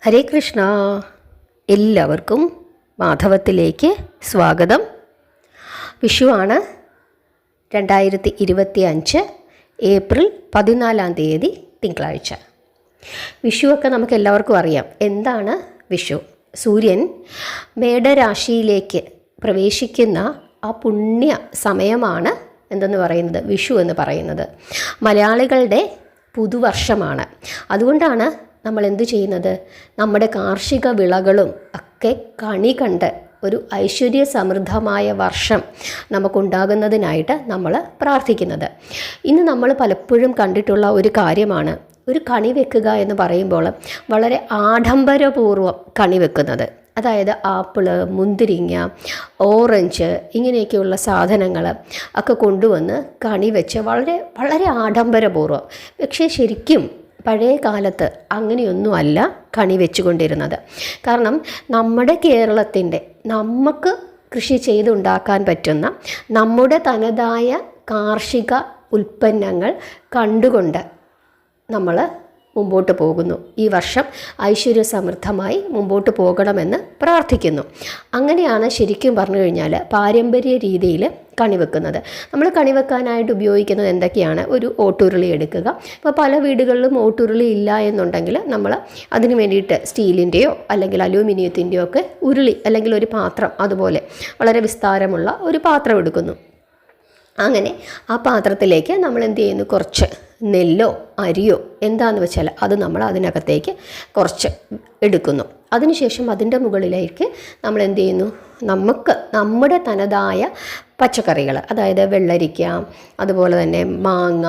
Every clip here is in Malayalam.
ഹരേ കൃഷ്ണ. എല്ലാവർക്കും മാധവത്തിലേക്ക് സ്വാഗതം. വിഷുവാണ് 2025 ഏപ്രിൽ 14 തിങ്കളാഴ്ച. വിഷുവൊക്കെ നമുക്ക് എല്ലാവർക്കും അറിയാം. എന്താണ് വിഷു? സൂര്യൻ മേടരാശിയിലേക്ക് പ്രവേശിക്കുന്ന ആ പുണ്യ സമയമാണ് എന്തെന്ന് പറയുന്നത്, വിഷു എന്ന് പറയുന്നത്. മലയാളികളുടെ പുതുവർഷമാണ്. അതുകൊണ്ടാണ് നമ്മൾ എന്തു ചെയ്യുന്നത്, നമ്മുടെ കാർഷിക വിളകളും ഒക്കെ കണി കണ്ട് ഒരു ഐശ്വര്യ സമൃദ്ധമായ വർഷം നമുക്കുണ്ടാകുന്നതിനായിട്ട് നമ്മൾ പ്രാർത്ഥിക്കുന്നത്. ഇന്ന് നമ്മൾ പലപ്പോഴും കണ്ടിട്ടുള്ള ഒരു കാര്യമാണ് ഒരു കണി വെക്കുക എന്ന് പറയുമ്പോൾ വളരെ ആഡംബരപൂർവ്വം കണി വെക്കുന്നത്. അതായത് ആപ്പിള്, മുന്തിരിങ്ങ, ഓറഞ്ച് ഇങ്ങനെയൊക്കെയുള്ള സാധനങ്ങൾ ഒക്കെ കൊണ്ടുവന്ന് കണി വെച്ച് വളരെ വളരെ ആഡംബരപൂർവ്വം. പക്ഷേ ശരിക്കും പഴയ കാലത്ത് അങ്ങനെയൊന്നുമല്ല കണി വെച്ചുകൊണ്ടിരുന്നത്. കാരണം നമ്മുടെ കേരളത്തിൻ്റെ നമുക്ക് കൃഷി ചെയ്തുണ്ടാക്കാൻ പറ്റുന്ന നമ്മുടെ തനതായ കാർഷിക ഉൽപ്പന്നങ്ങൾ കണ്ടുകൊണ്ട് നമ്മൾ മുമ്പോട്ട് പോകുന്നു. ഈ വർഷം ഐശ്വര്യ സമൃദ്ധമായി മുമ്പോട്ട് പോകണമെന്ന് പ്രാർത്ഥിക്കുന്നു. അങ്ങനെയാണ് ശരിക്കും പറഞ്ഞു കഴിഞ്ഞാൽ പാരമ്പര്യ രീതിയിൽ കണിവെക്കുന്നത്. നമ്മൾ കണിവെക്കാനായിട്ട് ഉപയോഗിക്കുന്നത് എന്തൊക്കെയാണ്? ഒരു ഓട്ടുരുളി എടുക്കുക. ഇപ്പോൾ പല വീടുകളിലും ഓട്ടുരുളി ഇല്ല എന്നുണ്ടെങ്കിൽ നമ്മൾ അതിന് വേണ്ടിയിട്ട് സ്റ്റീലിൻ്റെയോ അല്ലെങ്കിൽ അലൂമിനിയത്തിൻ്റെയോ ഒക്കെ ഉരുളി അല്ലെങ്കിൽ ഒരു പാത്രം, അതുപോലെ വളരെ വിസ്താരമുള്ള ഒരു പാത്രം എടുക്കുന്നു. അങ്ങനെ ആ പാത്രത്തിലേക്ക് നമ്മൾ എന്ത് ചെയ്യുന്നു, കുറച്ച് നെല്ലോ അരിയോ എന്താണെന്ന് വെച്ചാൽ അത് നമ്മൾ അതിനകത്തേക്ക് കുറച്ച് എടുക്കുന്നു. അതിനുശേഷം അതിൻ്റെ മുകളിലേക്ക് നമ്മൾ എന്ത് ചെയ്യുന്നു, നമുക്ക് നമ്മുടെ തനതായ പച്ചക്കറികൾ, അതായത് വെള്ളരിക്ക, അതുപോലെ തന്നെ മാങ്ങ,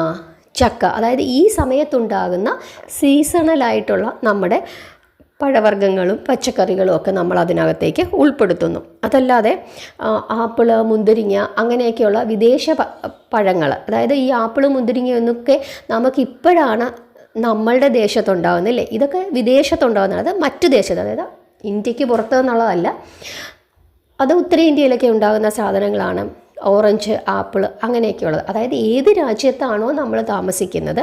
ചക്ക, അതായത് ഈ സമയത്തുണ്ടാകുന്ന സീസണലായിട്ടുള്ള നമ്മുടെ പഴവർഗ്ഗങ്ങളും പച്ചക്കറികളും ഒക്കെ നമ്മൾ അതിനകത്തേക്ക് ഉൾപ്പെടുത്തുന്നു. അതല്ലാതെ ആപ്പിള്, മുന്തിരിങ്ങ അങ്ങനെയൊക്കെയുള്ള വിദേശ പഴങ്ങൾ, അതായത് ഈ ആപ്പിള് മുന്തിരിങ്ങയൊക്കെ നമുക്കിപ്പോഴാണ് നമ്മളുടെ ദേശത്തുണ്ടാകുന്നില്ലേ, ഇതൊക്കെ വിദേശത്തുണ്ടാകുന്നത്. അത് മറ്റു ദേശത്ത്, അതായത് ഇന്ത്യക്ക് പുറത്തു നിന്നുള്ളതല്ല, അത് ഉത്തരേന്ത്യയിലൊക്കെ ഉണ്ടാകുന്ന സാധനങ്ങളാണ്. ഓറഞ്ച്, ആപ്പിൾ അങ്ങനെയൊക്കെയുള്ളത്. അതായത് ഏത് രാജ്യത്താണോ നമ്മൾ താമസിക്കുന്നത്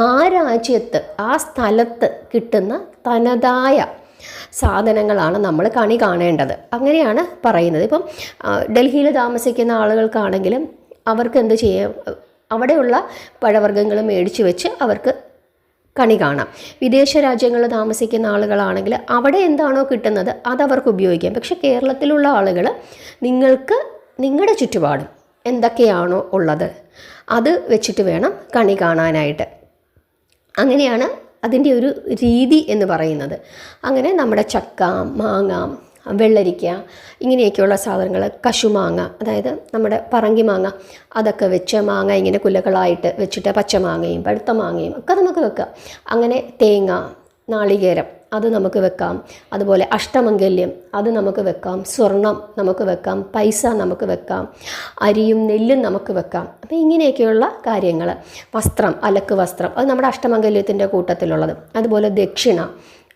ആ രാജ്യത്ത് ആ സ്ഥലത്ത് കിട്ടുന്ന തനതായ സാധനങ്ങളാണ് നമ്മൾ കണി കാണേണ്ടത്. അങ്ങനെയാണ് പറയുന്നത്. ഇപ്പം ഡൽഹിയിൽ താമസിക്കുന്ന ആളുകൾക്കാണെങ്കിലും അവർക്ക് എന്ത് ചെയ്യാം, അവിടെയുള്ള പഴവർഗ്ഗങ്ങൾ മേടിച്ച് വെച്ച് അവർക്ക് കണി കാണാം. വിദേശ രാജ്യങ്ങളിൽ താമസിക്കുന്ന ആളുകളാണെങ്കിൽ അവിടെ എന്താണോ കിട്ടുന്നത് അതവർക്ക് ഉപയോഗിക്കാം. പക്ഷെ കേരളത്തിലുള്ള ആളുകൾ നിങ്ങൾക്ക് നിങ്ങളുടെ ചുറ്റുപാടും എന്തൊക്കെയാണോ ഉള്ളത് അത് വെച്ചിട്ട് വേണം കണി കാണാനായിട്ട്. അങ്ങനെയാണ് അതിൻ്റെ ഒരു രീതി എന്ന് പറയുന്നത്. അങ്ങനെ നമ്മുടെ ചക്ക, മാങ്ങ, വെള്ളരിക്ക ഇങ്ങനെയൊക്കെയുള്ള സാധനങ്ങൾ, കശുമാങ്ങ, അതായത് നമ്മുടെ പറങ്കി മാങ്ങ, അതൊക്കെ വെച്ച് മാങ്ങ ഇങ്ങനെ കുലകളായിട്ട് വെച്ചിട്ട് പച്ചമാങ്ങയും പഴുത്ത മാങ്ങയും ഒക്കെ നമുക്ക് വെക്കാം. അങ്ങനെ തേങ്ങ, നാളികേരം അത് നമുക്ക് വെക്കാം. അതുപോലെ അഷ്ടമംഗല്യം അത് നമുക്ക് വെക്കാം. സ്വർണം നമുക്ക് വെക്കാം. പൈസ നമുക്ക് വെക്കാം. അരിയും നെല്ലും നമുക്ക് വെക്കാം. അപ്പോൾ ഇങ്ങനെയൊക്കെയുള്ള കാര്യങ്ങൾ, വസ്ത്രം, അലക്ക് വസ്ത്രം, അത് നമ്മുടെ അഷ്ടമംഗല്യത്തിൻ്റെ കൂട്ടത്തിലുള്ളത്. അതുപോലെ ദക്ഷിണ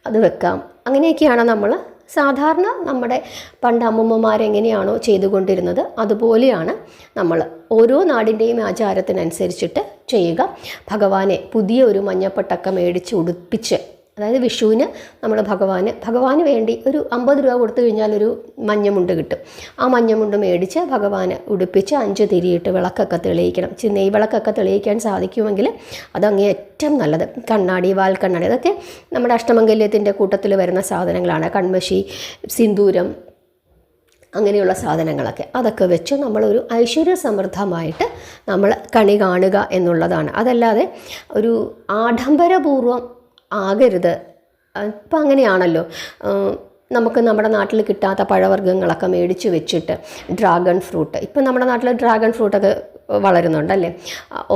അത് വെക്കാം. അങ്ങനെയൊക്കെയാണ് നമ്മൾ സാധാരണ നമ്മുടെ പണ്ട് അമ്മൂമ്മമാരെങ്ങനെയാണോ ചെയ്തുകൊണ്ടിരുന്നത് അതുപോലെയാണ് നമ്മൾ ഓരോ നാടിൻ്റെയും ആചാരത്തിനനുസരിച്ചിട്ട് ചെയ്യുക. ഭഗവാനെ പുതിയ ഒരു മഞ്ഞപ്പട്ടൊക്കെ മേടിച്ച് ഉടുപ്പിച്ച്, അതായത് വിഷുവിന് നമ്മൾ ഭഗവാന് വേണ്ടി ഒരു 50 രൂപ കൊടുത്തു കഴിഞ്ഞാൽ ഒരു മഞ്ഞമുണ്ട് കിട്ടും. ആ മഞ്ഞമുണ്ട് മേടിച്ച് ഭഗവാന് ഉടുപ്പിച്ച് 5 തിരിയിട്ട് വിളക്കൊക്കെ തെളിയിക്കണം. നെയ് വിളക്കൊക്കെ തെളിയിക്കാൻ സാധിക്കുമെങ്കിൽ അതങ്ങേ ഏറ്റവും നല്ലത്. കണ്ണാടി, വാൽക്കണ്ണാടി, അതൊക്കെ നമ്മുടെ അഷ്ടമംഗല്യത്തിൻ്റെ കൂട്ടത്തിൽ വരുന്ന സാധനങ്ങളാണ്. കൺമഷി, സിന്ദൂരം അങ്ങനെയുള്ള സാധനങ്ങളൊക്കെ അതൊക്കെ വെച്ച് നമ്മളൊരു ഐശ്വര്യ സമൃദ്ധമായിട്ട് നമ്മൾ കണി കാണുക എന്നുള്ളതാണ്. അതല്ലാതെ ഒരു ആഡംബരപൂർവ്വം ആകരുത്. ഇപ്പം അങ്ങനെയാണല്ലോ, നമുക്ക് നമ്മുടെ നാട്ടിൽ കിട്ടാത്ത പഴവർഗ്ഗങ്ങളൊക്കെ മേടിച്ച് വെച്ചിട്ട് ഡ്രാഗൺ ഫ്രൂട്ട്, ഇപ്പം നമ്മുടെ നാട്ടിൽ ഡ്രാഗൺ ഫ്രൂട്ടൊക്കെ വളരുന്നുണ്ടല്ലേ,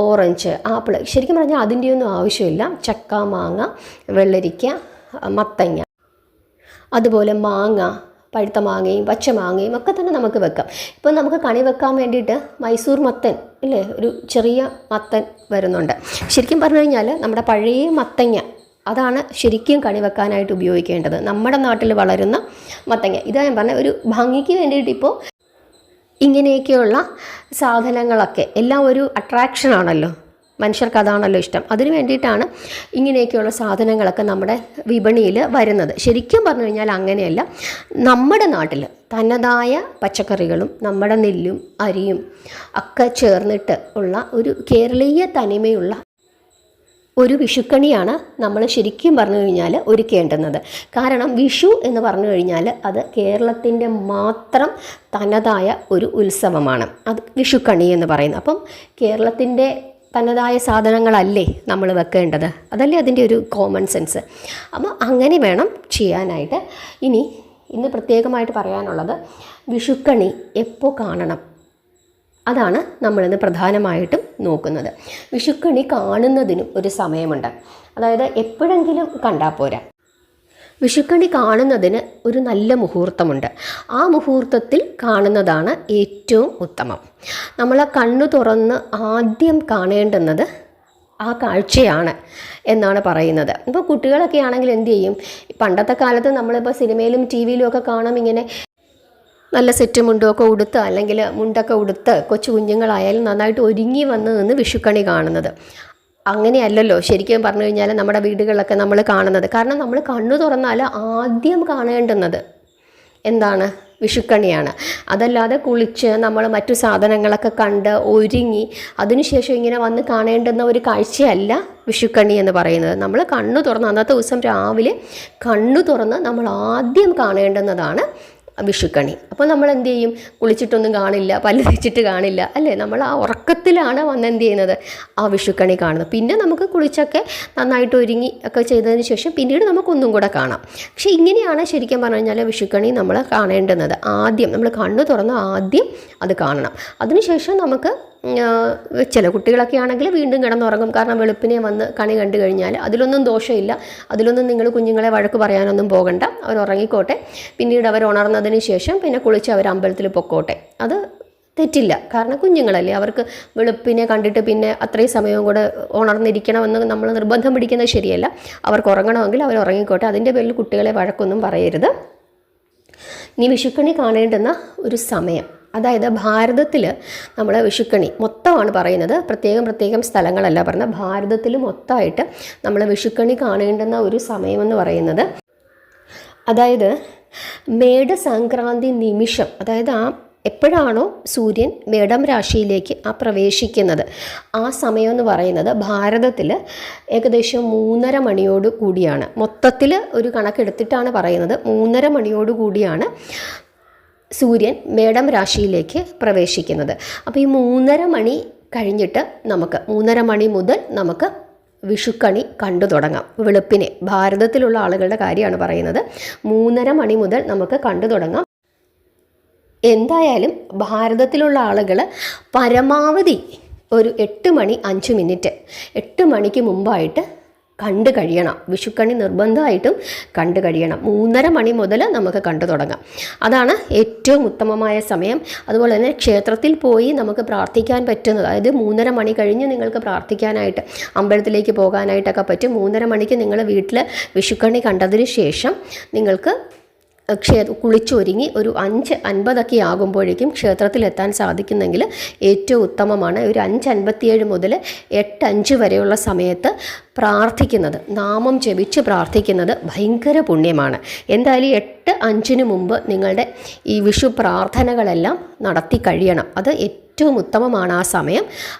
ഓറഞ്ച്, ആപ്പിൾ, ശരിക്കും പറഞ്ഞാൽ അതിൻ്റെയൊന്നും ആവശ്യമില്ല. ചക്ക, മാങ്ങ, വെള്ളരിക്ക, മത്തങ്ങ, അതുപോലെ മാങ്ങ, പഴുത്ത മാങ്ങയും പച്ചമാങ്ങയും ഒക്കെ തന്നെ നമുക്ക് വെക്കാം. ഇപ്പം നമുക്ക് കണി വെക്കാൻ വേണ്ടിയിട്ട് മൈസൂർ മത്തൻ ഇല്ലേ, ഒരു ചെറിയ മത്തൻ വരുന്നുണ്ട്. ശരിക്കും പറഞ്ഞു കഴിഞ്ഞാൽ നമ്മുടെ പഴയ മത്തങ്ങ അതാണ് ശരിക്കും കണി വെക്കാനായിട്ട് ഉപയോഗിക്കേണ്ടത്. നമ്മുടെ നാട്ടിൽ വളരുന്ന മത്തങ്ങ, ഇതാ ഞാൻ പറഞ്ഞ ഒരു ഭംഗിക്ക് വേണ്ടിയിട്ട് ഇപ്പോൾ ഇങ്ങനെയൊക്കെയുള്ള സാധനങ്ങളൊക്കെ എല്ലാം ഒരു അട്രാക്ഷനാണല്ലോ. മനുഷ്യർക്ക് അതാണല്ലോ ഇഷ്ടം. അതിന് വേണ്ടിയിട്ടാണ് ഇങ്ങനെയൊക്കെയുള്ള സാധനങ്ങളൊക്കെ നമ്മുടെ വിപണിയിൽ വരുന്നത്. ശരിക്കും പറഞ്ഞു കഴിഞ്ഞാൽ അങ്ങനെയല്ല. നമ്മുടെ നാട്ടിൽ തനതായ പച്ചക്കറികളും നമ്മുടെ നെല്ലും അരിയും ഒക്കെ ചേർന്നിട്ട് ഉള്ള ഒരു കേരളീയ തനിമയുള്ള ഒരു വിഷുക്കണിയാണ് നമ്മൾ ശരിക്കും പറഞ്ഞു കഴിഞ്ഞാൽ ഒരുക്കേണ്ടുന്നത്. കാരണം വിഷു എന്ന് പറഞ്ഞു കഴിഞ്ഞാൽ അത് കേരളത്തിൻ്റെ മാത്രം തനതായ ഒരു ഉത്സവമാണ്, അത് വിഷുക്കണി എന്ന് പറയുന്നത്. അപ്പം കേരളത്തിൻ്റെ തനതായ സാധനങ്ങളല്ലേ നമ്മൾ വെക്കേണ്ടത്, അതല്ലേ അതിൻ്റെ ഒരു കോമൺ സെൻസ്. അപ്പോൾ അങ്ങനെ വേണം ചെയ്യാനായിട്ട്. ഇന്ന് പ്രത്യേകമായിട്ട് പറയാനുള്ളത് വിഷുക്കണി എപ്പോൾ കാണണം, അതാണ് നമ്മളിന്ന് പ്രധാനമായിട്ടും നോക്കുന്നത്. വിഷുക്കണി കാണുന്നതിനും ഒരു സമയമുണ്ട്, അതായത് എപ്പോഴെങ്കിലും കണ്ടാൽ പോരാ. വിഷുക്കണി കാണുന്നതിന് ഒരു നല്ല മുഹൂർത്തമുണ്ട്. ആ മുഹൂർത്തത്തിൽ കാണുന്നതാണ് ഏറ്റവും ഉത്തമം. നമ്മൾ കണ്ണു തുറന്ന് ആദ്യം കാണേണ്ടുന്നത് ആ കാഴ്ചയാണ് എന്നാണ് പറയുന്നത്. ഇപ്പോൾ കുട്ടികളൊക്കെ ആണെങ്കിൽ എന്തു ചെയ്യും, പണ്ടത്തെ കാലത്ത് നമ്മളിപ്പോൾ സിനിമയിലും ടി വിയിലും ഒക്കെ കാണും, ഇങ്ങനെ നല്ല സെറ്റ് മുണ്ടൊക്കെ ഉടുത്ത് അല്ലെങ്കിൽ മുണ്ടൊക്കെ ഉടുത്ത് കൊച്ചു കുഞ്ഞുങ്ങളായാലും നന്നായിട്ട് ഒരുങ്ങി വന്ന് നിന്ന് വിഷുക്കണി കാണുന്നത്. അങ്ങനെയല്ലല്ലോ ശരിക്കും പറഞ്ഞു കഴിഞ്ഞാൽ നമ്മുടെ വീടുകളിലൊക്കെ നമ്മൾ കാണുന്നത്. കാരണം നമ്മൾ കണ്ണു തുറന്നാൽ ആദ്യം കാണേണ്ടുന്നത് എന്താണ്, വിഷുക്കണിയാണ്. അതല്ലാതെ കുളിച്ച് നമ്മൾ മറ്റു സാധനങ്ങളൊക്കെ കണ്ട് ഒരുങ്ങി അതിനുശേഷം ഇങ്ങനെ വന്ന് കാണേണ്ടുന്ന ഒരു കാഴ്ചയല്ല വിഷുക്കണി എന്ന് പറയുന്നത്. നമ്മൾ കണ്ണു തുറന്ന് അന്നത്തെ ദിവസം രാവിലെ കണ്ണു തുറന്ന് നമ്മൾ ആദ്യം കാണേണ്ടുന്നതാണ് വിഷുക്കണി. അപ്പോൾ നമ്മൾ എന്ത് ചെയ്യും, കുളിച്ചിട്ടൊന്നും കാണില്ല, പല്ല് തേച്ചിട്ട് കാണില്ല, അല്ലേ? നമ്മൾ ആ ഉറക്കത്തിലാണ് വന്ന് എന്ത് ചെയ്യുന്നത്, ആ വിഷുക്കണി കാണുന്നത്. പിന്നെ നമുക്ക് കുളിച്ചൊക്കെ നന്നായിട്ട് ഒരുങ്ങി ഒക്കെ ചെയ്തതിന് ശേഷം പിന്നീട് നമുക്കൊന്നും കൂടെ കാണാം. പക്ഷേ ഇങ്ങനെയാണ് ശരിക്കും പറഞ്ഞു കഴിഞ്ഞാൽ വിഷുക്കണി നമ്മൾ കാണേണ്ടുന്നത്. ആദ്യം നമ്മൾ കണ്ണു തുറന്ന് ആദ്യം അത് കാണണം. അതിനുശേഷം നമുക്ക് ചില കുട്ടികളൊക്കെ ആണെങ്കിൽ വീണ്ടും കിടന്നുറങ്ങും. കാരണം വെളുപ്പിനെ വന്ന് കണി കണ്ടു കഴിഞ്ഞാൽ അതിലൊന്നും ദോഷമില്ല. അതിലൊന്നും നിങ്ങൾ കുഞ്ഞുങ്ങളെ വഴക്ക് പറയാനൊന്നും പോകണ്ട, അവർ ഉറങ്ങിക്കോട്ടെ. പിന്നീട് അവർ ഉണർന്നതിന് ശേഷം പിന്നെ കുളിച്ച് അവർ അമ്പലത്തിൽ പൊക്കോട്ടെ, അത് തെറ്റില്ല. കാരണം കുഞ്ഞുങ്ങളല്ലേ, അവർക്ക് വെളുപ്പിനെ കണ്ടിട്ട് പിന്നെ അത്രയും സമയവും കൂടെ ഉണർന്നിരിക്കണമെന്ന് നമ്മൾ നിർബന്ധം പിടിക്കുന്നത് ശരിയല്ല. അവർക്ക് ഉറങ്ങണമെങ്കിൽ അവർ ഉറങ്ങിക്കോട്ടെ. അതിൻ്റെ പേരിൽ കുട്ടികളെ വഴക്കൊന്നും പറയരുത്. ഇനി വിഷുക്കണി കാണേണ്ടുന്ന ഒരു സമയം, അതായത് ഭാരതത്തിൽ നമ്മൾ വിഷുക്കണി മൊത്തമാണ് പറയുന്നത്, പ്രത്യേകം സ്ഥലങ്ങളല്ല പറയുന്നത്. ഭാരതത്തിൽ മൊത്തമായിട്ട് നമ്മൾ വിഷുക്കണി കാണേണ്ടുന്ന ഒരു സമയമെന്ന് പറയുന്നത്, അതായത് മേടസംക്രാന്തി നിമിഷം, അതായത് എപ്പോഴാണോ സൂര്യൻ മേടം രാശിയിലേക്ക് പ്രവേശിക്കുന്നത് ആ സമയം എന്ന് പറയുന്നത് ഭാരതത്തിൽ ഏകദേശം 3:30 മണിയോട് കൂടിയാണ്. മൊത്തത്തിൽ ഒരു കണക്കെടുത്തിട്ടാണ് പറയുന്നത്. 3:30 മണിയോട് കൂടിയാണ് സൂര്യൻ മേടം രാശിയിലേക്ക് പ്രവേശിക്കുന്നത്. അപ്പോൾ ഈ 3:30 മണി കഴിഞ്ഞിട്ട് 3:30 മണി മുതൽ നമുക്ക് വിഷുക്കണി കണ്ടു തുടങ്ങാം. വെളുപ്പിനെ ഭാരതത്തിലുള്ള ആളുകളുടെ കാര്യമാണ് പറയുന്നത്. 3:30 മണി മുതൽ നമുക്ക് കണ്ടു തുടങ്ങാം. എന്തായാലും ഭാരതത്തിലുള്ള ആളുകൾ പരമാവധി ഒരു 8 മണി 5 മിനിറ്റ് 8 മണിക്ക് മുമ്പായിട്ട് കണ്ടു കഴിയണം. വിഷുക്കണി നിർബന്ധമായിട്ടും കണ്ടു കഴിയണം. 3:30 മണി മുതൽ നമുക്ക് കണ്ടു തുടങ്ങാം. അതാണ് ഏറ്റവും ഉത്തമമായ സമയം. അതുപോലെ തന്നെ ക്ഷേത്രത്തിൽ പോയി നമുക്ക് പ്രാർത്ഥിക്കാൻ പറ്റുന്നത്, അതായത് 3:30 മണി കഴിഞ്ഞ് നിങ്ങൾക്ക് പ്രാർത്ഥിക്കാനായിട്ട് അമ്പലത്തിലേക്ക് പോകാനായിട്ടൊക്കെ പറ്റും. 3:30 മണിക്ക് നിങ്ങൾ വീട്ടിൽ വിഷുക്കണി കണ്ടതിന് ശേഷം നിങ്ങൾക്ക് കുളിച്ചൊരുങ്ങി ഒരു 5:50 ആകുമ്പോഴേക്കും ക്ഷേത്രത്തിലെത്താൻ സാധിക്കുന്നെങ്കിൽ ഏറ്റവും ഉത്തമമാണ്. ഒരു 5:57 മുതൽ 8:05 വരെയുള്ള സമയത്ത് പ്രാർത്ഥിക്കുന്നത്, നാമം ജപിച്ച് പ്രാർത്ഥിക്കുന്നത് ഭയങ്കര പുണ്യമാണ്. എന്തായാലും 8:05 മുമ്പ് നിങ്ങളുടെ ഈ വിഷു പ്രാർത്ഥനകളെല്ലാം നടത്തി കഴിയണം. അത് ഏറ്റവും ഉത്തമമാണ്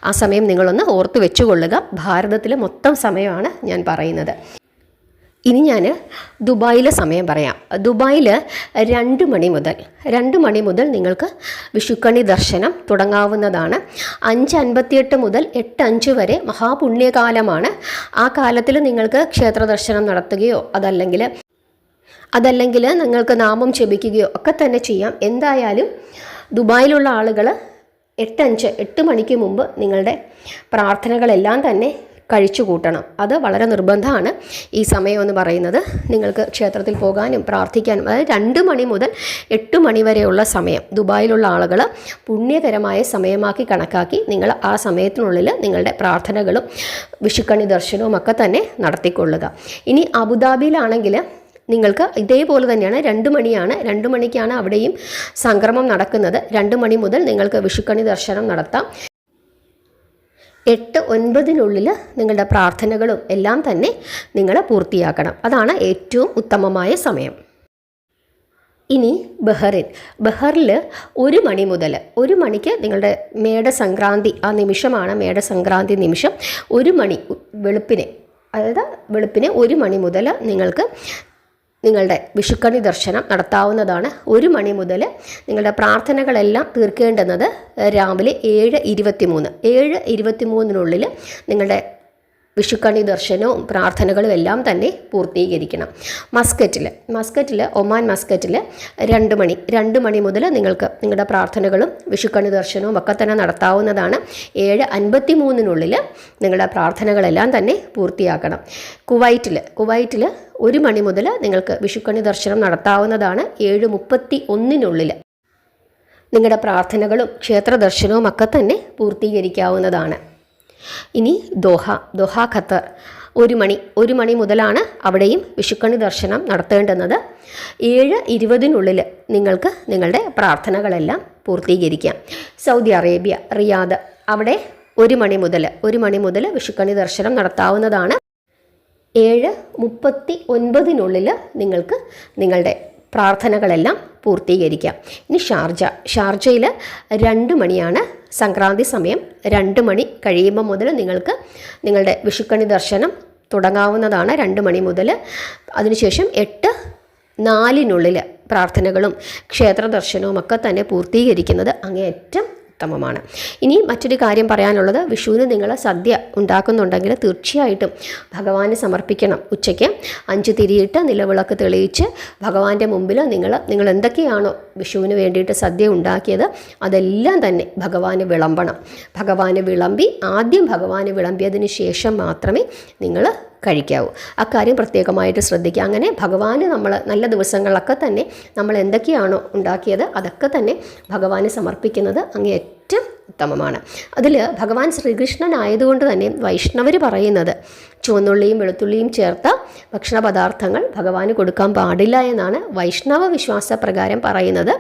ആ സമയം നിങ്ങളൊന്ന് ഓർത്ത് വെച്ചുകൊള്ളുക. ഭാരതത്തിലെ മൊത്തം സമയമാണ് ഞാൻ പറയുന്നത്. ഇനി ഞാൻ ദുബായിലെ സമയം പറയാം. ദുബായിൽ 2 മണി മുതൽ നിങ്ങൾക്ക് വിഷുക്കണി ദർശനം തുടങ്ങാവുന്നതാണ്. 5:58 മുതൽ 8:05 വരെ മഹാപുണ്യകാലമാണ്. ആ കാലത്തിൽ നിങ്ങൾക്ക് ക്ഷേത്ര ദർശനം നടത്തുകയോ അതല്ലെങ്കിൽ നിങ്ങൾക്ക് നാമം ജപിക്കുകയോ ഒക്കെ തന്നെ ചെയ്യാം. എന്തായാലും ദുബായിലുള്ള ആളുകൾ 8 മണിക്ക് മുമ്പ് നിങ്ങളുടെ പ്രാർത്ഥനകളെല്ലാം തന്നെ കഴിച്ചു കൂട്ടണം. അത് വളരെ നിർബന്ധമാണ്. ഈ സമയം എന്ന് പറയുന്നത് നിങ്ങൾക്ക് ക്ഷേത്രത്തിൽ പോകാനും പ്രാർത്ഥിക്കാനും, അതായത് 2 മണി മുതൽ 8 മണി വരെയുള്ള സമയം ദുബായിലുള്ള ആളുകൾ പുണ്യകരമായ സമയമാക്കി കണക്കാക്കി നിങ്ങൾ ആ സമയത്തിനുള്ളിൽ നിങ്ങളുടെ പ്രാർത്ഥനകളും വിഷുക്കണി ദർശനവും ഒക്കെ തന്നെ നടത്തിക്കൊള്ളുക. ഇനി അബുദാബിയിലാണെങ്കിൽ നിങ്ങൾക്ക് ഇതേപോലെ തന്നെയാണ്. 2 മണിയാണ്. 2 മണിക്കാണ് അവിടെയും സംക്രമം നടക്കുന്നത്. 2 മണി മുതൽ നിങ്ങൾക്ക് വിഷുക്കണി ദർശനം നടത്താം. 8-9 നിങ്ങളുടെ പ്രാർത്ഥനകളും എല്ലാം തന്നെ നിങ്ങൾ പൂർത്തിയാക്കണം. അതാണ് ഏറ്റവും ഉത്തമമായ സമയം. ഇനി ബഹറിൽ 1 മണി മുതൽ 1 മണിക്ക് നിങ്ങളുടെ മേടസംക്രാന്തി ആ നിമിഷമാണ് മേടസംക്രാന്തി നിമിഷം. 1 മണി വെളുപ്പിനെ 1 മണി മുതൽ നിങ്ങൾക്ക് നിങ്ങളുടെ വിഷുക്കണി ദർശനം നടത്താവുന്നതാണ്. 1 മണി മുതൽ നിങ്ങളുടെ പ്രാർത്ഥനകളെല്ലാം തീർക്കേണ്ടുന്നത് രാവിലെ 7:23 നിങ്ങളുടെ വിഷുക്കണി ദർശനവും പ്രാർത്ഥനകളും എല്ലാം തന്നെ പൂർത്തീകരിക്കണം. മസ്കറ്റിൽ ഒമാൻ മസ്കറ്റിൽ 2 മണി മുതൽ നിങ്ങൾക്ക് നിങ്ങളുടെ പ്രാർത്ഥനകളും വിഷുക്കണി ദർശനവും ഒക്കെ തന്നെ നടത്താവുന്നതാണ്. 7:53 നിങ്ങളുടെ പ്രാർത്ഥനകളെല്ലാം തന്നെ പൂർത്തിയാക്കണം. കുവൈറ്റിൽ 1 മണി മുതൽ നിങ്ങൾക്ക് വിഷുക്കണി ദർശനം നടത്താവുന്നതാണ്. 7:31 നിങ്ങളുടെ പ്രാർത്ഥനകളും ക്ഷേത്ര ദർശനവും ഒക്കെ തന്നെ പൂർത്തീകരിക്കാവുന്നതാണ്. ഇനി ദോഹ ഖത്തർ 1 മണി മുതലാണ് അവിടെയും വിഷുക്കണി ദർശനം നടത്തേണ്ടുന്നത്. 7:20 നിങ്ങൾക്ക് നിങ്ങളുടെ പ്രാർത്ഥനകളെല്ലാം പൂർത്തീകരിക്കാം. സൗദി അറേബ്യ റിയാദ് അവിടെ 1 മണി മുതൽ വിഷുക്കണി ദർശനം നടത്താവുന്നതാണ്. 7:39 നിങ്ങൾക്ക് നിങ്ങളുടെ പ്രാർത്ഥനകളെല്ലാം പൂർത്തീകരിക്കാം. ഇനി ഷാർജയിൽ 2 മണിയാണ് സംക്രാന്തി സമയം. 2 മണി കഴിയുമ്പോൾ മുതൽ നിങ്ങൾക്ക് നിങ്ങളുടെ വിഷുക്കണി ദർശനം തുടങ്ങാവുന്നതാണ്. 2 മണി മുതൽ. അതിനുശേഷം 8:04 പ്രാർത്ഥനകളും ക്ഷേത്ര ദർശനവും ഒക്കെ തന്നെ പൂർത്തീകരിക്കുന്നത് അങ്ങേയറ്റം ഉത്തമമാണ്. ഇനി മറ്റൊരു കാര്യം പറയാനുള്ളത്, വിഷുവിന് നിങ്ങൾ സദ്യ ഉണ്ടാക്കുന്നുണ്ടെങ്കിൽ തീർച്ചയായിട്ടും ഭഗവാന് സമർപ്പിക്കണം. ഉച്ചയ്ക്ക് 5 തിരിയിട്ട് നിലവിളക്ക് തെളിയിച്ച് ഭഗവാന്റെ മുമ്പിൽ നിങ്ങൾ എന്തൊക്കെയാണോ വിഷുവിന് വേണ്ടിയിട്ട് സദ്യ ഉണ്ടാക്കിയത് അതെല്ലാം തന്നെ ഭഗവാന് വിളമ്പണം. ആദ്യം ഭഗവാന് വിളമ്പിയതിന് ശേഷം മാത്രമേ നിങ്ങൾ കഴിക്കാവൂ. അക്കാര്യം പ്രത്യേകമായിട്ട് ശ്രദ്ധിക്കുക. അങ്ങനെ ഭഗവാന് നമ്മൾ നല്ല ദിവസങ്ങളിലൊക്കെ തന്നെ നമ്മൾ എന്തൊക്കെയാണോ ഉണ്ടാക്കിയത് അതൊക്കെ തന്നെ ഭഗവാന് സമർപ്പിക്കുന്നത് അങ്ങേയറ്റം ഉത്തമമാണ്. അതിൽ ഭഗവാൻ ശ്രീകൃഷ്ണനായതുകൊണ്ട് തന്നെ വൈഷ്ണവർ പറയുന്നത് ചുവന്നുള്ളിയും വെളുത്തുള്ളിയും ചേർത്ത ഭക്ഷണ പദാർത്ഥങ്ങൾ ഭഗവാന് കൊടുക്കാൻ പാടില്ല എന്നാണ് വൈഷ്ണവ വിശ്വാസപ്രകാരം പറയുന്നത്.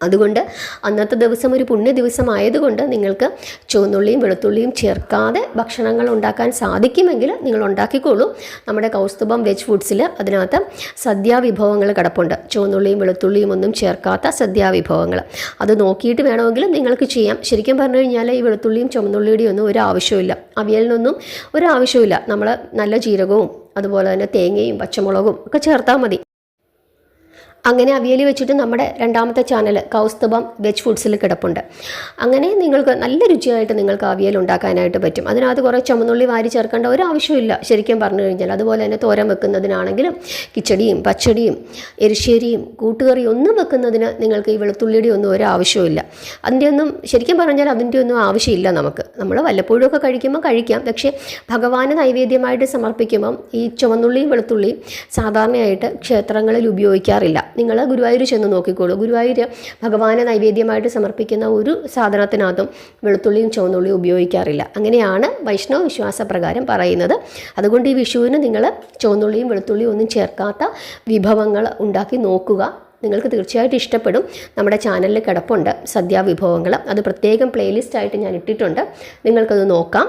അതുകൊണ്ട് അന്നത്തെ ദിവസം ഒരു പുണ്യ ദിവസമായതുകൊണ്ട് നിങ്ങൾക്ക് ചുവന്നുള്ളിയും വെളുത്തുള്ളിയും ചേർക്കാതെ ഭക്ഷണങ്ങൾ ഉണ്ടാക്കാൻ സാധിക്കുമെങ്കിൽ നിങ്ങൾ ഉണ്ടാക്കിക്കോളൂ. നമ്മുടെ കൗസ്തുഭം വെജ് ഫുഡ്സിൽ അതിനകത്ത് സദ്യാവിഭവങ്ങൾ കിടപ്പുണ്ട്. ചുവന്നുള്ളിയും വെളുത്തുള്ളിയും ഒന്നും ചേർക്കാത്ത സദ്യാവിഭവങ്ങൾ. അത് നോക്കിയിട്ട് വേണമെങ്കിൽ നിങ്ങൾക്ക് ചെയ്യാം. ശരിക്കും പറഞ്ഞു കഴിഞ്ഞാൽ ഈ വെളുത്തുള്ളിയും ചുവന്നുള്ളിയുടെയും ഒന്നും ഒരു ആവശ്യമില്ല. അവിയലിനൊന്നും ഒരു ആവശ്യമില്ല. നമ്മൾ നല്ല ജീരകവും അതുപോലെ തന്നെ തേങ്ങയും പച്ചമുളകും ഒക്കെ ചേർത്താൽ മതി. അങ്ങനെ അവിയൽ വെച്ചിട്ട് നമ്മുടെ 2ാമത്തെ ചാനൽ കൗസ്തുഭം വെജ് ഫുഡ്സിൽ കിടപ്പുണ്ട്. അങ്ങനെ നിങ്ങൾക്ക് നല്ല രുചിയായിട്ട് നിങ്ങൾക്ക് അവിയൽ ഉണ്ടാക്കാനായിട്ട് പറ്റും. അതിനകത്ത് കുറേ ചുമന്നുള്ളി വാരി ചേർക്കേണ്ട ഒരു ആവശ്യമില്ല ശരിക്കും പറഞ്ഞു കഴിഞ്ഞാൽ. അതുപോലെ തന്നെ തോരൻ വെക്കുന്നതിനാണെങ്കിലും കിച്ചടിയും പച്ചടിയും എരിശ്ശേരിയും കൂട്ടുകറിയും ഒന്നും വെക്കുന്നതിന് നിങ്ങൾക്ക് ഈ വെളുത്തുള്ളിയുടെ ഒന്നും ഒരു ആവശ്യമില്ല. അതിൻ്റെ ഒന്നും ശരിക്കും പറഞ്ഞാൽ അതിൻ്റെ ഒന്നും ആവശ്യമില്ല. നമ്മൾ വല്ലപ്പോഴും ഒക്കെ കഴിക്കുമ്പോൾ കഴിക്കാം. പക്ഷേ ഭഗവാന് നൈവേദ്യമായിട്ട് സമർപ്പിക്കുമ്പം ഈ ചുവന്നുള്ളിയും വെളുത്തുള്ളിയും സാധാരണയായിട്ട് ക്ഷേത്രങ്ങളിൽ ഉപയോഗിക്കാറില്ല. നിങ്ങൾ ഗുരുവായൂർ ചെന്ന് നോക്കിക്കോളൂ. ഗുരുവായൂർ ഭഗവാന് നൈവേദ്യമായിട്ട് സമർപ്പിക്കുന്ന ഒരു സാധനത്തിനകത്തും വെളുത്തുള്ളിയും ചുവന്നുള്ളിയും ഉപയോഗിക്കാറില്ല. അങ്ങനെയാണ് വൈഷ്ണവ വിശ്വാസപ്രകാരം പറയുന്നത്. അതുകൊണ്ട് ഈ വിഷുവിന് നിങ്ങൾ ചുവന്നുള്ളിയും വെളുത്തുള്ളിയും ഒന്നും ചേർക്കാത്ത വിഭവങ്ങൾ ഉണ്ടാക്കി നോക്കുക. നിങ്ങൾക്ക് തീർച്ചയായിട്ടും ഇഷ്ടപ്പെടും. നമ്മുടെ ചാനലിൽ കിടപ്പുണ്ട് സദ്യാവിഭവങ്ങൾ. അത് പ്രത്യേകം പ്ലേലിസ്റ്റായിട്ട് ഞാൻ ഇട്ടിട്ടുണ്ട്. നിങ്ങൾക്കത് നോക്കാം.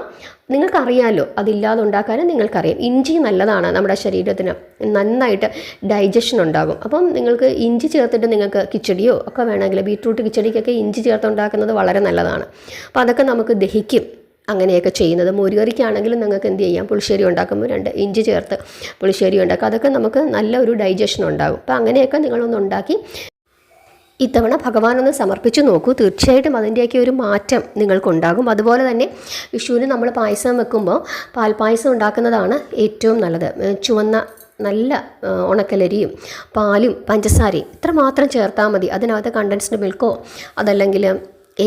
നിങ്ങൾക്കറിയാമല്ലോ അതില്ലാതെ ഉണ്ടാക്കാനും നിങ്ങൾക്കറിയാം. ഇഞ്ചി നല്ലതാണ് നമ്മുടെ ശരീരത്തിന്, നന്നായിട്ട് ഡൈജഷൻ ഉണ്ടാകും. അപ്പം നിങ്ങൾക്ക് ഇഞ്ചി ചേർത്തിട്ട് നിങ്ങൾക്ക് കിച്ചടിയോ ഒക്കെ വേണമെങ്കിൽ ബീട്രൂട്ട് കിച്ചടിക്കൊക്കെ ഇഞ്ചി ചേർത്തുണ്ടാക്കുന്നത് വളരെ നല്ലതാണ്. അപ്പോൾ അതൊക്കെ നമുക്ക് ദഹിക്കും. അങ്ങനെയൊക്കെ ചെയ്യുന്നത്. മോരുകറിക്കാണെങ്കിലും നിങ്ങൾക്ക് എന്ത് ചെയ്യാം, പുളിശ്ശേരി ഉണ്ടാക്കുമ്പോൾ 2 ഇഞ്ചി ചേർത്ത് പുളിശ്ശേരി ഉണ്ടാക്കുക. അതൊക്കെ നമുക്ക് നല്ല ഒരു ഡൈജഷൻ ഉണ്ടാകും. അപ്പോൾ അങ്ങനെയൊക്കെ നിങ്ങളൊന്ന് ഉണ്ടാക്കി ഇത്തവണ ഭഗവാനൊന്ന് സമർപ്പിച്ച് നോക്കൂ. തീർച്ചയായിട്ടും അതിൻ്റെയൊക്കെ ഒരു മാറ്റം നിങ്ങൾക്കുണ്ടാകും. അതുപോലെ തന്നെ വിഷുവിന് നമ്മൾ പായസം വെക്കുമ്പോൾ പാൽപ്പായസം ഉണ്ടാക്കുന്നതാണ് ഏറ്റവും നല്ലത്. ചുവന്ന നല്ല ഉണക്കലരിയും പാലും പഞ്ചസാരയും ഇത്ര മാത്രം ചേർത്താൽ മതി. അതിനകത്ത് കണ്ടൻസ്ഡ് മിൽക്കോ അതല്ലെങ്കിൽ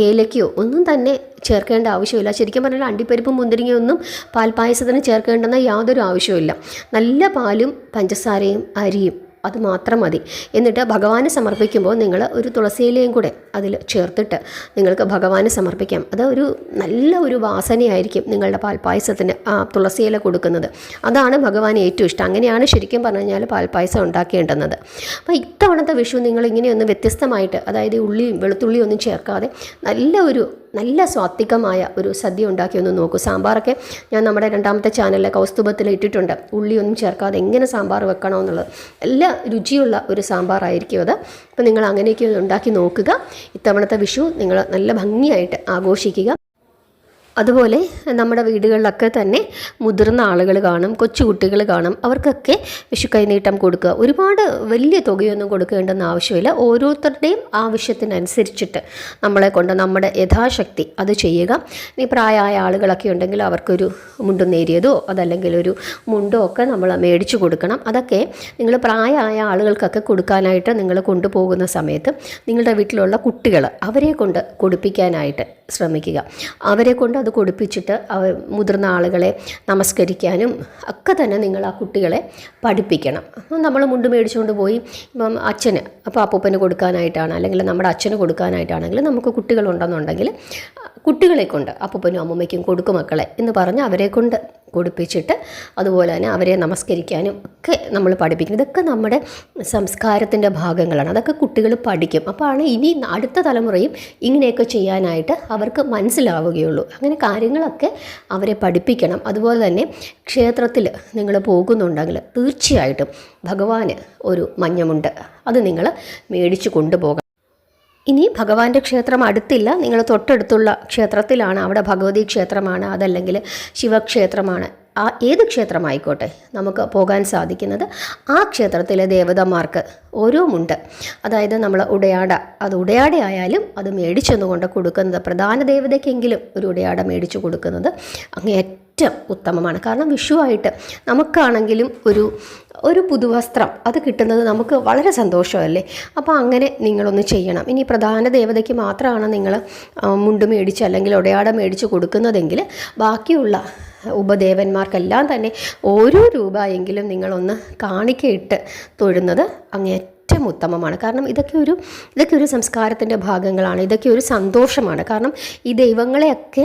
ഏലക്കയോ ഒന്നും തന്നെ ചേർക്കേണ്ട ആവശ്യമില്ല. ശരിക്കും പറഞ്ഞാൽ അണ്ടിപ്പരിപ്പും മുന്തിരിങ്ങയൊന്നും പാൽപ്പായസത്തിന് ചേർക്കേണ്ടെന്ന യാതൊരു ആവശ്യമില്ല. നല്ല പാലും പഞ്ചസാരയും അരിയും അത് മാത്രം മതി. എന്നിട്ട് ഭഗവാന് സമർപ്പിക്കുമ്പോൾ നിങ്ങൾ ഒരു തുളസിയിലയും കൂടെ അതിൽ ചേർത്തിട്ട് നിങ്ങൾക്ക് ഭഗവാന് സമർപ്പിക്കാം. അത് ഒരു നല്ല ഒരു വാസനയായിരിക്കും നിങ്ങളുടെ പാൽപ്പായസത്തിന് ആ തുളസിയില കൊടുക്കുന്നത്. അതാണ് ഭഗവാന് ഏറ്റവും ഇഷ്ടം. അങ്ങനെയാണ് ശരിക്കും പറഞ്ഞു കഴിഞ്ഞാൽ പാൽപ്പായസം ഉണ്ടാക്കേണ്ടുന്നത്. അപ്പോൾ ഇത്തവണത്തെ വിഷു നിങ്ങൾ ഇങ്ങനെയൊന്ന് വ്യത്യസ്തമായിട്ട്, അതായത് ഉള്ളിയും വെളുത്തുള്ളിയും ഒന്നും ചേർക്കാതെ നല്ല ഒരു നല്ല സ്വാത്വികമായ ഒരു സദ്യ ഉണ്ടാക്കി ഒന്ന് നോക്കൂ. സാമ്പാറൊക്കെ ഞാൻ നമ്മുടെ 2ാമത്തെ ചാനലിലെ കൗസ്തുഭത്തിൽ ഇട്ടിട്ടുണ്ട്. ഉള്ളിയൊന്നും ചേർക്കാതെ എങ്ങനെ സാമ്പാർ വെക്കണമെന്നുള്ളത്. നല്ല രുചിയുള്ള ഒരു സാമ്പാറായിരിക്കും അത്. അപ്പോൾ നിങ്ങൾ അങ്ങനെയൊക്കെ ഉണ്ടാക്കി നോക്കുക. ഇത്തവണത്തെ വിഷു നിങ്ങൾ നല്ല ഭംഗിയായിട്ട് ആഘോഷിക്കുക. അതുപോലെ നമ്മുടെ വീടുകളിലൊക്കെ തന്നെ മുതിർന്ന ആളുകൾ കാണും, കൊച്ചുകുട്ടികൾ കാണും. അവർക്കൊക്കെ വിഷു കൈനീട്ടം കൊടുക്കുക. ഒരുപാട് വലിയ തുകയൊന്നും കൊടുക്കേണ്ടെന്ന് ആവശ്യമില്ല. ഓരോരുത്തരുടെയും ആവശ്യത്തിനനുസരിച്ചിട്ട് നമ്മളെ കൊണ്ട് നമ്മുടെ യഥാശക്തി അത് ചെയ്യുക. ഇനി പ്രായമായ ആളുകളൊക്കെ ഉണ്ടെങ്കിൽ അവർക്കൊരു മുണ്ടും നേരിയതോ അതല്ലെങ്കിൽ ഒരു മുണ്ടോ ഒക്കെ നമ്മൾ മേടിച്ചു കൊടുക്കണം. അതൊക്കെ നിങ്ങൾ പ്രായമായ ആളുകൾക്കൊക്കെ കൊടുക്കാനായിട്ട് നിങ്ങൾ കൊണ്ടുപോകുന്ന സമയത്ത് നിങ്ങളുടെ വീട്ടിലുള്ള കുട്ടികൾ അവരെ കൊണ്ട് കൊടുപ്പിക്കാനായിട്ട് ശ്രമിക്കുക. അവരെ കൊണ്ട് അത് കൊടുപ്പിച്ചിട്ട് മുതിർന്ന ആളുകളെ നമസ്കരിക്കാനും ഒക്കെ തന്നെ നിങ്ങൾ ആ കുട്ടികളെ പഠിപ്പിക്കണം. നമ്മൾ മുണ്ട് മേടിച്ചുകൊണ്ട് പോയി ഇപ്പം അച്ഛന്, അപ്പോൾ അപ്പൂപ്പന് കൊടുക്കാനായിട്ടാണ് അല്ലെങ്കിൽ നമ്മുടെ അച്ഛന് കൊടുക്കാനായിട്ടാണെങ്കിൽ നമുക്ക് കുട്ടികളുണ്ടെന്നുണ്ടെങ്കിൽ കുട്ടികളെ കൊണ്ട് അപ്പൂപ്പനും അമ്മൂമ്മയ്ക്കും കൊടുക്കും മക്കളെ എന്ന് പറഞ്ഞ് അവരെ കൊണ്ട് കൊടുപ്പിച്ചിട്ട് അതുപോലെ തന്നെ അവരെ നമസ്കരിക്കാനും ഒക്കെ നമ്മൾ പഠിപ്പിക്കും. ഇതൊക്കെ നമ്മുടെ സംസ്കാരത്തിൻ്റെ ഭാഗങ്ങളാണ്. അതൊക്കെ കുട്ടികൾ പഠിക്കും. അപ്പോൾ ഇനി അടുത്ത തലമുറയും ഇങ്ങനെയൊക്കെ ചെയ്യാനായിട്ട് അവർക്ക് മനസ്സിലാവുകയുള്ളൂ. അങ്ങനെ കാര്യങ്ങളൊക്കെ അവരെ പഠിപ്പിക്കണം. അതുപോലെ തന്നെ ക്ഷേത്രത്തിൽ നിങ്ങൾ പോകുന്നുണ്ടെങ്കിൽ തീർച്ചയായിട്ടും ഭഗവാന് ഒരു മഞ്ഞമുണ്ട്, അത് നിങ്ങൾ മേടിച്ചു കൊണ്ടുപോകണം. ഇനി ഭഗവാന്റെ ക്ഷേത്രം അടുത്തില്ല, നിങ്ങൾ തൊട്ടടുത്തുള്ള ക്ഷേത്രത്തിലാണ്, അവിടെ ഭഗവതി ക്ഷേത്രമാണ്, അതല്ലെങ്കിൽ ശിവക്ഷേത്രമാണ്, ഏത് ക്ഷേത്രമായിക്കോട്ടെ നമുക്ക് പോകാൻ സാധിക്കുന്നത്, ആ ക്ഷേത്രത്തിലെ ദേവതമാർക്ക് ഓരോ മുണ്ട്, അതായത് നമ്മൾ ഉടയാട, അത് ഉടയാടയായാലും അത് മേടിച്ചൊന്നു കൊണ്ട് കൊടുക്കുന്നത്, പ്രധാന ദേവതയ്ക്കെങ്കിലും ഒരു ഉടയാട മേടിച്ചു കൊടുക്കുന്നത് അങ്ങേയറ്റം ഉത്തമമാണ്. കാരണം വിഷുവായിട്ട് നമുക്കാണെങ്കിലും ഒരു പുതുവസ്ത്രം അത് കിട്ടുന്നത് നമുക്ക് വളരെ സന്തോഷമല്ലേ. അപ്പോൾ അങ്ങനെ നിങ്ങളൊന്ന് ചെയ്യണം. ഇനി പ്രധാന ദേവതയ്ക്ക് മാത്രമാണ് നിങ്ങൾ മുണ്ട് മേടിച്ച് അല്ലെങ്കിൽ ഉടയാട മേടിച്ച് കൊടുക്കുന്നതെങ്കിൽ ബാക്കിയുള്ള ഉപദേവന്മാർക്കെല്ലാം തന്നെ ഓരോ രൂപ എങ്കിലും നിങ്ങളൊന്ന് കാണിക്കയിട്ട് തൊഴുന്നത് അങ്ങേറ്റം ഉത്തമമാണ്. കാരണം ഇതൊക്കെ ഒരു സംസ്കാരത്തിൻ്റെ ഭാഗങ്ങളാണ്. ഇതൊക്കെ ഒരു സന്തോഷമാണ്. കാരണം ഈ ദൈവങ്ങളെയൊക്കെ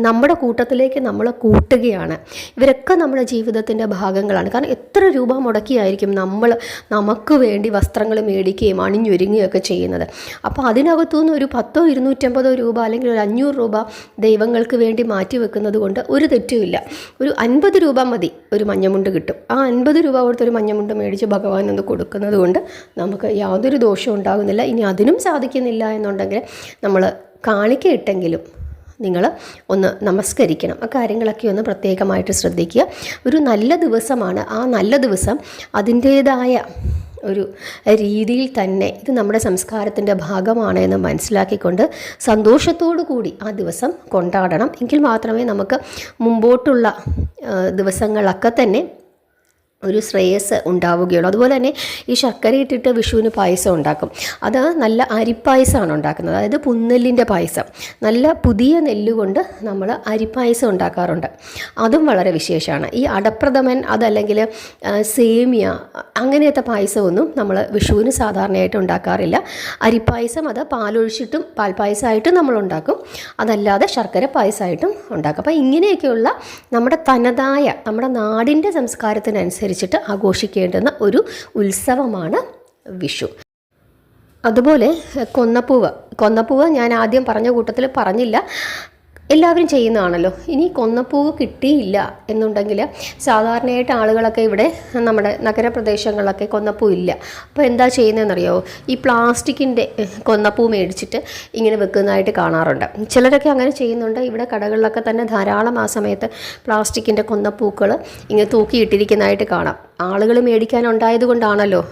നമ്മുടെ കൂട്ടത്തിലേക്ക് നമ്മൾ കൂട്ടുകയാണ്. ഇവരൊക്കെ നമ്മുടെ ജീവിതത്തിൻ്റെ ഭാഗങ്ങളാണ്. കാരണം എത്ര രൂപ മുടക്കിയായിരിക്കും നമ്മൾ നമുക്ക് വേണ്ടി വസ്ത്രങ്ങൾ മേടിക്കുകയും അണിഞ്ഞൊരുങ്ങുകയൊക്കെ ചെയ്യുന്നത്. അപ്പോൾ അതിനകത്തുനിന്ന് ഒരു 10 250 രൂപ അല്ലെങ്കിൽ ഒരു 500 രൂപ ദൈവങ്ങൾക്ക് വേണ്ടി മാറ്റി വെക്കുന്നത് കൊണ്ട് ഒരു തെറ്റുമില്ല. ഒരു 50 രൂപ മതി, ഒരു മഞ്ഞമുണ്ട് കിട്ടും. ആ 50 രൂപ കൊടുത്തൊരു മഞ്ഞമുണ്ട് മേടിച്ച് ഭഗവാനൊന്ന് കൊടുക്കുന്നത് കൊണ്ട് നമുക്ക് യാതൊരു ദോഷവും ഉണ്ടാകുന്നില്ല. ഇനി അതിനും സാധിക്കുന്നില്ല എന്നുണ്ടെങ്കിൽ നമ്മൾ കാണിക്കയിട്ടെങ്കിലും നിങ്ങൾ ഒന്ന് നമസ്കരിക്കണം. ആ കാര്യങ്ങളൊക്കെ ഒന്ന് പ്രത്യേകമായിട്ട് ശ്രദ്ധിക്കുക. ഒരു നല്ല ദിവസമാണ്. ആ നല്ല ദിവസം അതിൻ്റേതായ ഒരു രീതിയിൽ തന്നെ ഇത് നമ്മുടെ സംസ്കാരത്തിൻ്റെ ഭാഗമാണ് എന്ന് മനസ്സിലാക്കിക്കൊണ്ട് സന്തോഷത്തോടു കൂടി ആ ദിവസം കൊണ്ടാടണം. എങ്കിൽ മാത്രമേ നമുക്ക് മുമ്പോട്ടുള്ള ദിവസങ്ങളൊക്കെ തന്നെ ഒരു ശ്രേയസ് ഉണ്ടാവുകയുള്ളൂ. അതുപോലെ തന്നെ ഈ ശർക്കര ഇട്ടിട്ട് വിഷുവിന് പായസം ഉണ്ടാക്കും. അത് നല്ല അരിപ്പായസമാണ് ഉണ്ടാക്കുന്നത്. അതായത് പുന്നെല്ലിൻ്റെ പായസം, നല്ല പുതിയ നെല്ലുകൊണ്ട് നമ്മൾ അരിപ്പായസം ഉണ്ടാക്കാറുണ്ട്. അതും വളരെ വിശേഷമാണ്. ഈ അടപ്രഥമൻ അതല്ലെങ്കിൽ സേമിയ അങ്ങനത്തെ പായസമൊന്നും നമ്മൾ വിഷുവിന് സാധാരണയായിട്ട് ഉണ്ടാക്കാറില്ല. അരിപ്പായസം അത് പാലൊഴിച്ചിട്ടും പാൽപ്പായസമായിട്ടും നമ്മൾ ഉണ്ടാക്കും, അതല്ലാതെ ശർക്കര പായസമായിട്ടും ഉണ്ടാക്കും. അപ്പോൾ ഇങ്ങനെയൊക്കെയുള്ള നമ്മുടെ തനതായ നമ്മുടെ നാടിൻ്റെ സംസ്കാരത്തിനനുസരിച്ചിട്ട് ആഘോഷിക്കേണ്ടുന്ന ഒരു ഉത്സവമാണ് വിഷു. അതുപോലെ കൊന്നപ്പൂവ് ഞാൻ ആദ്യം പറഞ്ഞ കൂട്ടത്തിൽ പറഞ്ഞില്ല, എല്ലാവരും ചെയ്യുന്നതാണല്ലോ. ഇനി കൊന്നപ്പൂവ് കിട്ടിയില്ല എന്നുണ്ടെങ്കിൽ സാധാരണയായിട്ട് ആളുകളൊക്കെ ഇവിടെ നമ്മുടെ നഗരപ്രദേശങ്ങളിലൊക്കെ കൊന്നപ്പൂ ഇല്ല. അപ്പോൾ എന്താ ചെയ്യുന്നതെന്നറിയോ? ഈ പ്ലാസ്റ്റിക്കിൻ്റെ കൊന്നപ്പൂ മേടിച്ചിട്ട് ഇങ്ങനെ വെക്കുന്നതായിട്ട് കാണാറുണ്ട്. ചിലരൊക്കെ അങ്ങനെ ചെയ്യുന്നുണ്ട്. ഇവിടെ കടകളിലൊക്കെ തന്നെ ധാരാളം ആ സമയത്ത് പ്ലാസ്റ്റിക്കിൻ്റെ കൊന്നപ്പൂക്കൾ ഇങ്ങനെ തൂക്കിയിട്ടിരിക്കുന്നതായിട്ട് കാണാം. ആളുകൾ മേടിക്കാനുണ്ടായത് കൊണ്ടാണല്ലോ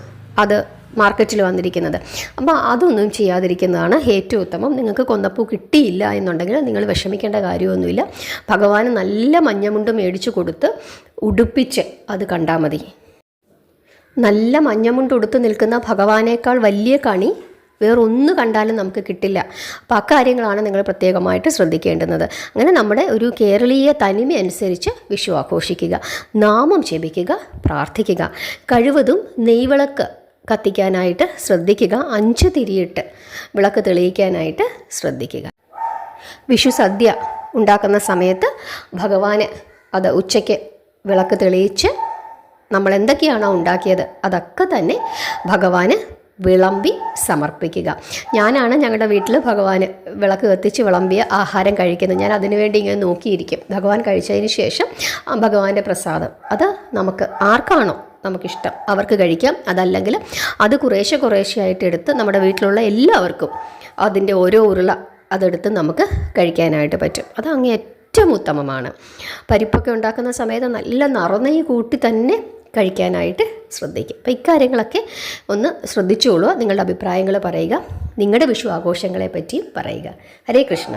അത് മാർക്കറ്റിൽ വന്നിരിക്കുന്നത്. അപ്പോൾ അതൊന്നും ചെയ്യാതിരിക്കുന്നതാണ് ഏറ്റവും ഉത്തമം. നിങ്ങൾക്ക് കൊന്നപ്പൂ കിട്ടിയില്ല എന്നുണ്ടെങ്കിൽ നിങ്ങൾ വിഷമിക്കേണ്ട കാര്യമൊന്നുമില്ല. ഭഗവാന് നല്ല മഞ്ഞമുണ്ട് മേടിച്ചു കൊടുത്ത് ഉടുപ്പിച്ച് അത് കണ്ടാൽ മതി. നല്ല മഞ്ഞമുണ്ട് ഉടുത്ത് നിൽക്കുന്ന ഭഗവാനേക്കാൾ വലിയ കണി വേറൊന്ന് കണ്ടാലും നമുക്ക് കിട്ടില്ല. അപ്പോൾ അക്കാര്യങ്ങളാണ് നിങ്ങൾ പ്രത്യേകമായിട്ട് ശ്രദ്ധിക്കേണ്ടുന്നത്. അങ്ങനെ നമ്മുടെ ഒരു കേരളീയ തനിമ അനുസരിച്ച് വിഷു ആഘോഷിക്കുക, നാമം ജപിക്കുക, പ്രാർത്ഥിക്കുക. കഴിവതും നെയ്വിളക്ക് കത്തിക്കാനായിട്ട് ശ്രദ്ധിക്കുക. 5 തിരിയിട്ട് വിളക്ക് തെളിയിക്കാനായിട്ട് ശ്രദ്ധിക്കുക. വിഷു സദ്യ ഉണ്ടാക്കുന്ന സമയത്ത് ഭഗവാന് അത് ഉച്ചയ്ക്ക് വിളക്ക് തെളിയിച്ച് നമ്മൾ എന്തൊക്കെയാണോ ഉണ്ടാക്കിയത് അതൊക്കെ തന്നെ ഭഗവാന് വിളമ്പി സമർപ്പിക്കുക. ഞാനാണ് ഞങ്ങളുടെ വീട്ടിൽ ഭഗവാന് വിളക്ക് കത്തിച്ച് വിളമ്പിയ ആഹാരം കഴിക്കുന്നത്. ഞാൻ അതിനുവേണ്ടി ഇങ്ങനെ നോക്കിയിരിക്കും. ഭഗവാൻ കഴിച്ചതിന് ശേഷം ഭഗവാന്റെ പ്രസാദം അത് നമുക്ക് ആർക്കാണോ നമുക്കിഷ്ടം അവർക്ക് കഴിക്കാം. അതല്ലെങ്കിൽ അത് കുറേശ്ശെ ആയിട്ട് എടുത്ത് നമ്മുടെ വീട്ടിലുള്ള എല്ലാവർക്കും അതിൻ്റെ ഓരോ ഉരുള അതെടുത്ത് നമുക്ക് കഴിക്കാനായിട്ട് പറ്റും. അത് അങ്ങ് ഏറ്റവും ഉത്തമമാണ്. പരിപ്പൊക്കെ ഉണ്ടാക്കുന്ന സമയത്ത് നല്ല നിറനെയ്യ് കൂട്ടി തന്നെ കഴിക്കാനായിട്ട് ശ്രദ്ധിക്കുക. അപ്പോൾ ഇക്കാര്യങ്ങളൊക്കെ ഒന്ന് ശ്രദ്ധിച്ചോളൂ. നിങ്ങളുടെ അഭിപ്രായങ്ങൾ പറയുക. നിങ്ങളുടെ വിഷു ആഘോഷങ്ങളെ പറ്റിയും പറയുക. ഹരേ കൃഷ്ണ.